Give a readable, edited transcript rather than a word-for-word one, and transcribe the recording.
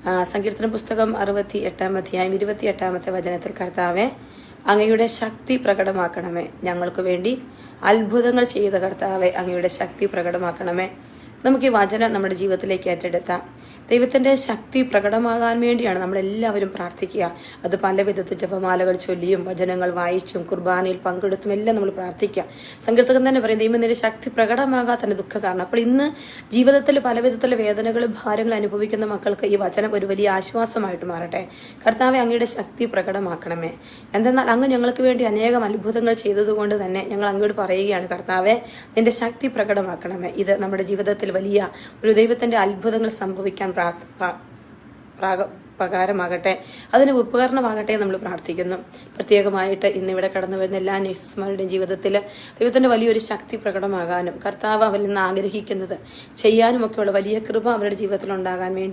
സങ്കീർത്തന പുസ്തകം 68-ാം അധ്യായം 28-ാമത്തെ വചനത്തിൽ കർത്താവെ അങ്ങയുടെ ശക്തി പ്രകടമാക്കണമേ, ഞങ്ങൾക്ക് വേണ്ടി അത്ഭുതങ്ങൾ ചെയ്ത കർത്താവെ അങ്ങയുടെ ശക്തി പ്രകടമാക്കണമേ. നമുക്ക് ഈ വചനം നമ്മുടെ ജീവിതത്തിലേക്ക് ഏറ്റെടുത്താം. ദൈവത്തിന്റെ ശക്തി പ്രകടമാകാൻ വേണ്ടിയാണ് നമ്മളെല്ലാവരും പ്രാർത്ഥിക്കുക. അത് പല വിധത്തിൽ ജപമാലകൾ ചൊല്ലിയും വചനങ്ങൾ വായിച്ചും കുർബാനയിൽ പങ്കെടുത്തും എല്ലാം നമ്മൾ പ്രാർത്ഥിക്കുക. സങ്കീർത്തകൻ തന്നെ പറയും, ദൈവം നിന്റെ ശക്തി പ്രകടമാകാത്തതിന്റെ ദുഃഖ കാരണം. അപ്പോൾ ഇന്ന് ജീവിതത്തിൽ പല വിധത്തിലുള്ള വേദനകളും ഭാരങ്ങളും അനുഭവിക്കുന്ന മക്കൾക്ക് ഈ വചനം ഒരു വലിയ ആശ്വാസമായിട്ട് മാറട്ടെ. കർത്താവെ അങ്ങയുടെ ശക്തി പ്രകടമാക്കണമേ. എന്തെന്നാൽ അങ്ങ് ഞങ്ങൾക്ക് വേണ്ടി അനേകം അത്ഭുതങ്ങൾ ചെയ്തതുകൊണ്ട് തന്നെ ഞങ്ങൾ അങ്ങോട്ട് പറയുകയാണ്, കർത്താവെ നിന്റെ ശക്തി പ്രകടമാക്കണമേ. ഇത് നമ്മുടെ ജീവിതത്തിൽ വലിയ ഒരു ദൈവത്തിന്റെ അത്ഭുതങ്ങൾ സംഭവിക്കാൻ പ്രകാരമാകട്ടെ, അതിന് ഉപകരണമാകട്ടെ നമ്മൾ പ്രാർത്ഥിക്കുന്നു. പ്രത്യേകമായിട്ട് ഇന്നിവിടെ കടന്നു വരുന്ന എല്ലാ നേഴ്സുമാരുടെയും ജീവിതത്തിൽ ദൈവത്തിന്റെ വലിയൊരു ശക്തി പ്രകടമാകാനും കർത്താവ് അവരിൽ നിന്ന് ആഗ്രഹിക്കുന്നത് ചെയ്യാനും ഒക്കെയുള്ള വലിയ കൃപ അവരുടെ ജീവിതത്തിൽ ഉണ്ടാകാൻ വേണ്ടി